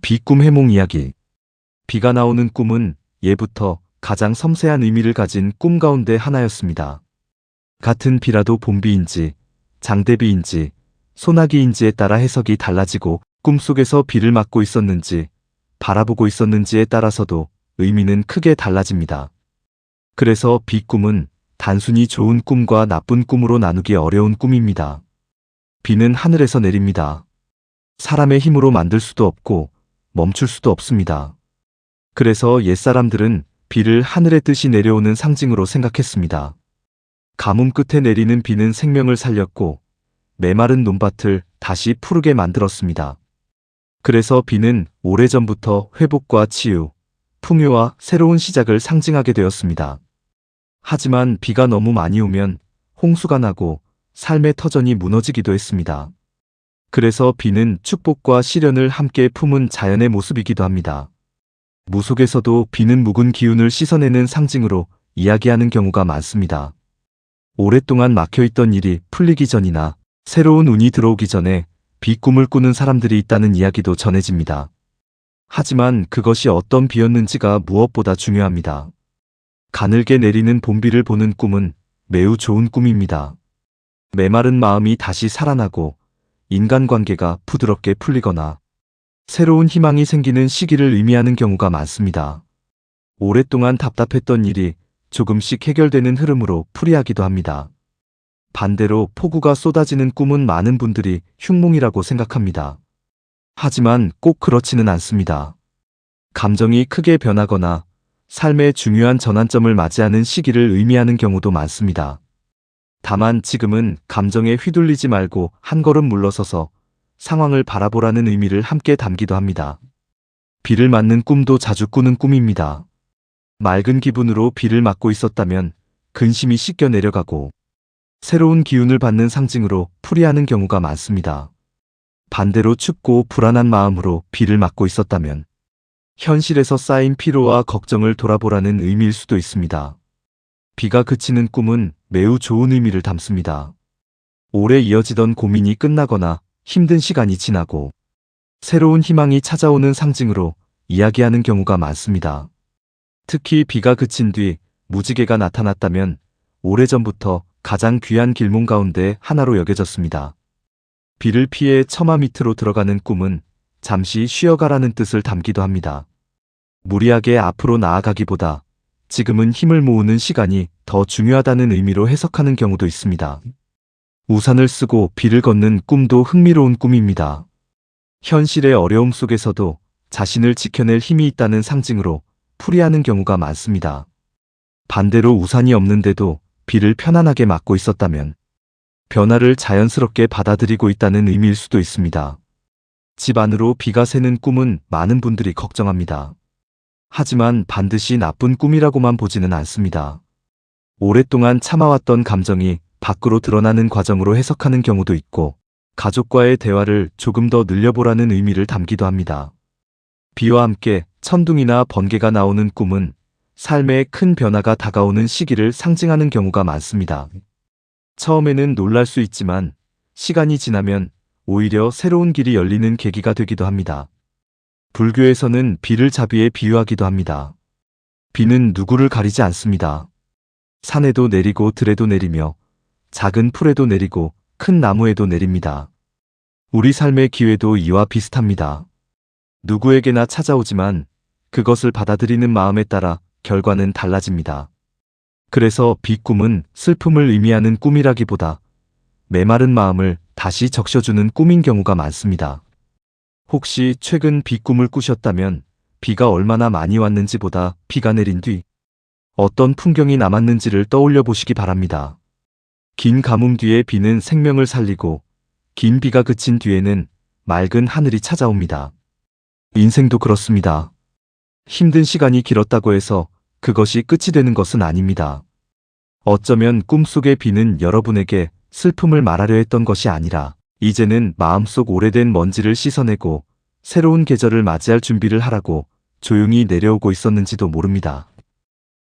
비꿈 해몽 이야기. 비가 나오는 꿈은 예부터 가장 섬세한 의미를 가진 꿈 가운데 하나였습니다. 같은 비라도 봄비인지 장대비인지 소나기인지에 따라 해석이 달라지고 꿈속에서 비를 맞고 있었는지 바라보고 있었는지에 따라서도 의미는 크게 달라집니다. 그래서 비꿈은 단순히 좋은 꿈과 나쁜 꿈으로 나누기 어려운 꿈입니다. 비는 하늘에서 내립니다. 사람의 힘으로 만들 수도 없고 멈출 수도 없습니다. 그래서 옛사람들은 비를 하늘의 뜻이 내려오는 상징으로 생각했습니다. 가뭄 끝에 내리는 비는 생명을 살렸고 메마른 논밭을 다시 푸르게 만들었습니다. 그래서 비는 오래전부터 회복과 치유, 풍요와 새로운 시작을 상징하게 되었습니다. 하지만 비가 너무 많이 오면 홍수가 나고 삶의 터전이 무너지기도 했습니다. 그래서 비는 축복과 시련을 함께 품은 자연의 모습이기도 합니다. 무속에서도 비는 묵은 기운을 씻어내는 상징으로 이야기하는 경우가 많습니다. 오랫동안 막혀있던 일이 풀리기 전이나 새로운 운이 들어오기 전에 비꿈을 꾸는 사람들이 있다는 이야기도 전해집니다. 하지만 그것이 어떤 비였는지가 무엇보다 중요합니다. 가늘게 내리는 봄비를 보는 꿈은 매우 좋은 꿈입니다. 메마른 마음이 다시 살아나고 인간관계가 부드럽게 풀리거나 새로운 희망이 생기는 시기를 의미하는 경우가 많습니다. 오랫동안 답답했던 일이 조금씩 해결되는 흐름으로 풀이하기도 합니다. 반대로 폭우가 쏟아지는 꿈은 많은 분들이 흉몽이라고 생각합니다. 하지만 꼭 그렇지는 않습니다. 감정이 크게 변하거나 삶의 중요한 전환점을 맞이하는 시기를 의미하는 경우도 많습니다. 다만 지금은 감정에 휘둘리지 말고 한 걸음 물러서서 상황을 바라보라는 의미를 함께 담기도 합니다. 비를 맞는 꿈도 자주 꾸는 꿈입니다. 맑은 기분으로 비를 맞고 있었다면 근심이 씻겨 내려가고 새로운 기운을 받는 상징으로 풀이하는 경우가 많습니다. 반대로 춥고 불안한 마음으로 비를 맞고 있었다면 현실에서 쌓인 피로와 걱정을 돌아보라는 의미일 수도 있습니다. 비가 그치는 꿈은 매우 좋은 의미를 담습니다. 오래 이어지던 고민이 끝나거나 힘든 시간이 지나고 새로운 희망이 찾아오는 상징으로 이야기하는 경우가 많습니다. 특히 비가 그친 뒤 무지개가 나타났다면 오래전부터 가장 귀한 길몽 가운데 하나로 여겨졌습니다. 비를 피해 처마 밑으로 들어가는 꿈은 잠시 쉬어가라는 뜻을 담기도 합니다. 무리하게 앞으로 나아가기보다 지금은 힘을 모으는 시간이 더 중요하다는 의미로 해석하는 경우도 있습니다. 우산을 쓰고 비를 걷는 꿈도 흥미로운 꿈입니다. 현실의 어려움 속에서도 자신을 지켜낼 힘이 있다는 상징으로 풀이하는 경우가 많습니다. 반대로 우산이 없는데도 비를 편안하게 맞고 있었다면 변화를 자연스럽게 받아들이고 있다는 의미일 수도 있습니다. 집 안으로 비가 새는 꿈은 많은 분들이 걱정합니다. 하지만 반드시 나쁜 꿈이라고만 보지는 않습니다. 오랫동안 참아왔던 감정이 밖으로 드러나는 과정으로 해석하는 경우도 있고 가족과의 대화를 조금 더 늘려보라는 의미를 담기도 합니다. 비와 함께 천둥이나 번개가 나오는 꿈은 삶에 큰 변화가 다가오는 시기를 상징하는 경우가 많습니다. 처음에는 놀랄 수 있지만 시간이 지나면 오히려 새로운 길이 열리는 계기가 되기도 합니다. 불교에서는 비를 자비에 비유하기도 합니다. 비는 누구를 가리지 않습니다. 산에도 내리고 들에도 내리며 작은 풀에도 내리고 큰 나무에도 내립니다. 우리 삶의 기회도 이와 비슷합니다. 누구에게나 찾아오지만 그것을 받아들이는 마음에 따라 결과는 달라집니다. 그래서 비꿈은 슬픔을 의미하는 꿈이라기보다 메마른 마음을 다시 적셔주는 꿈인 경우가 많습니다. 혹시 최근 비꿈을 꾸셨다면 비가 얼마나 많이 왔는지보다 비가 내린 뒤 어떤 풍경이 남았는지를 떠올려 보시기 바랍니다. 긴 가뭄 뒤에 비는 생명을 살리고 긴 비가 그친 뒤에는 맑은 하늘이 찾아옵니다. 인생도 그렇습니다. 힘든 시간이 길었다고 해서 그것이 끝이 되는 것은 아닙니다. 어쩌면 꿈속의 비는 여러분에게 슬픔을 말하려 했던 것이 아니라 이제는 마음속 오래된 먼지를 씻어내고 새로운 계절을 맞이할 준비를 하라고 조용히 내려오고 있었는지도 모릅니다.